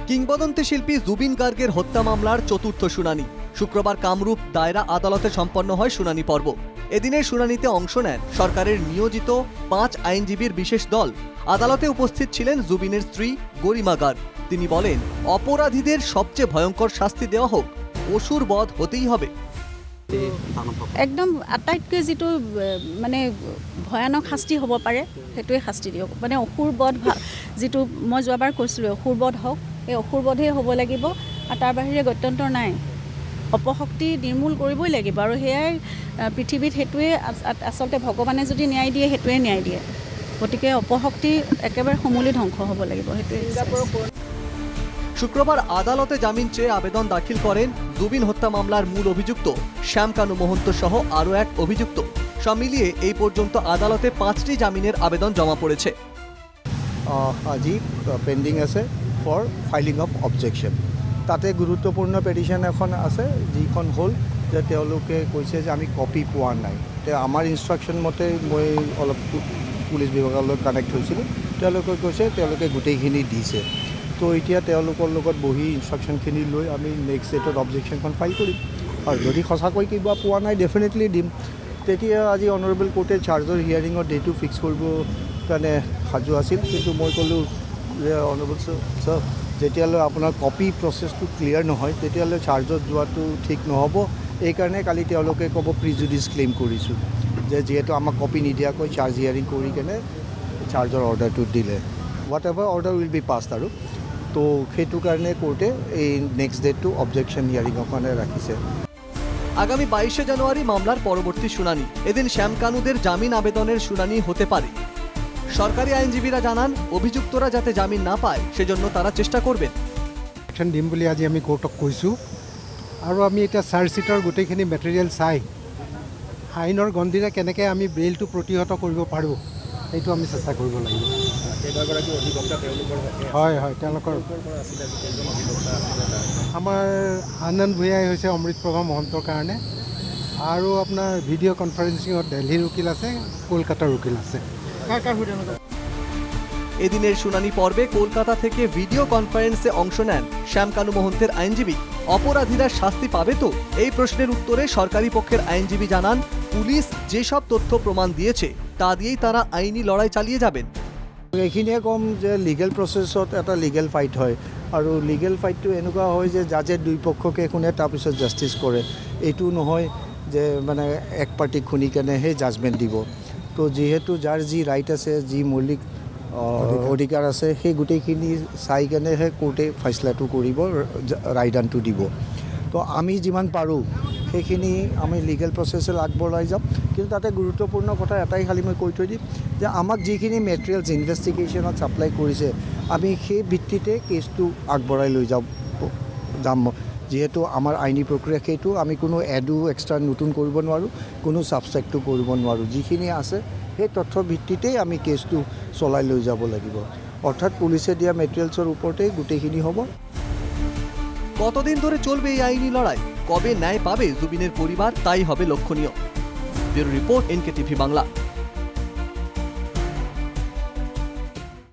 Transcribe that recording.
কিংবদন্তি শিল্পী জুবিন গার্গের হত্যা মামলার চতুর্থ শুনানি শুক্রবার কামরূপ দায়রা আদালতে সম্পন্ন হয় শুনানি পর্ব। এদিনের শুনানিতে অংশ নেন সরকারের নিয়োজিত 5 আইনজীবীর বিশেষ দল। আদালতে উপস্থিত ছিলেন জুবিনের স্ত্রী গরিমা গার্গ। তিনি বলেন, অপরাধীদের সবচেয়ে ভয়ঙ্কর শাস্তি দেওয়া হোক, অসুর বধ হতেই হবে। একদম আটাইতকৈ যিটো মানে ভয়ানক শাস্তি হ'ব পাৰে সেইটোৱে শাস্তি দিয়ক। মানে অসুৰ বধ যিটো মই যোৱাবাৰ কৈছিলোঁ, অসুৰ বধ হওক, এই অসুৰ বধেই হ'ব লাগিব আৰু তাৰ বাহিৰে গত্যন্তৰ নাই। অপশক্তি নিৰ্মূল কৰিবই লাগিব আৰু সেয়াই পৃথিৱীত সেইটোৱে আচলতে ভগৱানে যদি ন্যায় দিয়ে সেইটোৱে ন্যায় দিয়ে। গতিকে অপশক্তি একেবাৰে সমূলি ধ্বংস হ'ব লাগিব, সেইটোৱে। শুক্রবার আদালতে জামিন চেয়ে আবেদন দাখিল করেন জুবিন হত্যা মামলার মূল অভিযুক্ত শ্যামকানু মহন্ত সহ আরও এক অভিযুক্ত। সব মিলিয়ে এই পর্যন্ত আদালতে 5টি জামিনের আবেদন জমা পড়েছে। আজি পেন্ডিং আছে ফৰ ফাইলিং অফ অবজেকশ্যন। তাতে গুৰুত্বপূৰ্ণ পেটিশ্যন এখন আছে, যিখন হ'ল যে তেওঁলোকে কৈছে যে আমি কপি পোৱা নাই। আমাৰ ইনষ্ট্ৰাকশ্যন মতে মই অলপ পুলিচ বিভাগলৈ কানেক্ট হৈছিলোঁ, তেওঁলোকে কৈছে তেওঁলোকে গোটেইখিনি দিছে। তো এতিয়া তেওঁলোকৰ লগত বহি ইনষ্ট্ৰাকশ্যনখিনি লৈ আমি নেক্সট ডেটত অবজেকশ্যনখন ফাইল কৰিম আৰু যদি সঁচাকৈ কিবা পোৱা নাই ডেফিনেটলি দিম। তেতিয়া আজি অনাৰেবল কোৰ্টে চাৰ্জৰ হিয়াৰিঙৰ ডেটটো ফিক্স কৰিব কাৰণে সাজু আছিল, কিন্তু মই ক'লোঁ যে অনাৰেবল ছাৰ, যেতিয়ালৈ আপোনাৰ কপি প্ৰচেছটো ক্লিয়াৰ নহয় তেতিয়ালৈ চাৰ্জত যোৱাটো ঠিক নহ'ব। এইকাৰণে কালি তেওঁলোকে ক'ব প্ৰিজুডিচ ক্লেইম কৰিছোঁ, যে যিহেতু আমাক কপি নিদিয়াকৈ চাৰ্জ হিয়াৰিং কৰি কেনে চাৰ্জৰ অৰ্ডাৰটো দিলে, what ever order will be passed. আৰু তো সেইটো কাৰণে কোৰ্টে এই নেক্সট ডেটটো অবজেকশ্যন হিয়াৰিঙৰ কাৰণে ৰাখিছে। আগামী 22শে জানুয়ারি মামলার পরবর্তী শুনানি। এদিন শ্যামকানুদের জামিন আবেদনের শুনানি হতে পারে। সরকারি আইনজীবীরা জানান, অভিযুক্তরা যাতে জামিন না পায় সেজন্য তারা চেষ্টা করবেন। অ্যাকশন দিম বুলি আজি আমি কোৰ্টক কৈছোঁ আৰু আমি এতিয়া চাৰ্জশ্বিটৰ গোটেইখিনি মেটেৰিয়েল চাই আইনৰ গণ্ডিৰে কেনেকৈ আমি বেইলটো প্ৰতিহত কৰিব পাৰোঁ সেইটো আমি চেষ্টা কৰিব লাগিব। হয় হয়, তেওঁলোকৰ আমাৰ আনন্দ ভূঞাই হৈছে অমৃতপ্ৰভা মহন্তৰ কাৰণে, আৰু আপোনাৰ ভিডিঅ' কনফাৰেন্সিঙত দিল্লীৰ উকিল আছে, কলকাতাৰ উকিল আছে। এদিনের শুনানি পর্বে কলকাতা থেকে ভিডিও কনফারেন্সে অংশ নেন শ্যামকানু মহন্তের আইনজীবী। অপরাধীরা শাস্তি পাবে তো? এই প্রশ্নের উত্তরে সরকারি পক্ষের আইনজীবী জানান, পুলিশ যেসব তথ্য প্ৰমাণ দিয়েছে তা দিয়েই তাৰা আইনি লড়াই চালিয়ে যাবেন। এইখিনিয়ে ক'ম যে লিগেল প্ৰচেছত এটা লিগেল ফাইট হয়, আৰু লিগেল ফাইটটো এনেকুৱা হয় যে জাজে দুই পক্ষকে শুনে তাৰপিছত জাষ্টিছ কৰে। এইটো নহয় যে মানে এক পাৰ্টিক শুনি কেনেহে জাজমেণ্ট দিব। তো যিহেতু যাৰ যি ৰাইট আছে, যি মৌলিক অধিকাৰ আছে, সেই গোটেইখিনি চাই কেনেহে কোৰ্টে ফেচলাটো কৰিব, ৰায়দানটো দিব। তো আমি যিমান পাৰোঁ সেইখিনি আমি লিগেল প্ৰচেছত আগবঢ়াই যাম। কিন্তু তাতে গুৰুত্বপূৰ্ণ কথা এটাই খালি মই কৈ থৈ দিম, যে আমাক যিখিনি মেটেৰিয়েলছ ইনভেষ্টিগেশ্যনত ছাপ্লাই কৰিছে আমি সেই ভিত্তিতে কেছটো আগবঢ়াই লৈ যাম। যিহেতু আমাৰ আইনী প্ৰক্ৰিয়া সেইটো, আমি কোনো এডো এক্সট্ৰা নতুন কৰিব নোৱাৰোঁ, কোনো ছাবষ্ট্ৰেক্টো কৰিব নোৱাৰোঁ। যিখিনি আছে সেই তথ্যৰ ভিত্তিতেই আমি কেছটো চলাই লৈ যাব লাগিব। অৰ্থাৎ পুলিচে দিয়া মেটেৰিয়েলছৰ ওপৰতেই গোটেইখিনি হ'ব। কতদিন ধরে চলবে এই আইনি লড়াই? কবে ন্যায় পাবে জুবিনের পরিবার? তাই হবে লক্ষণীয়। Bureau report, NKTV Bangla.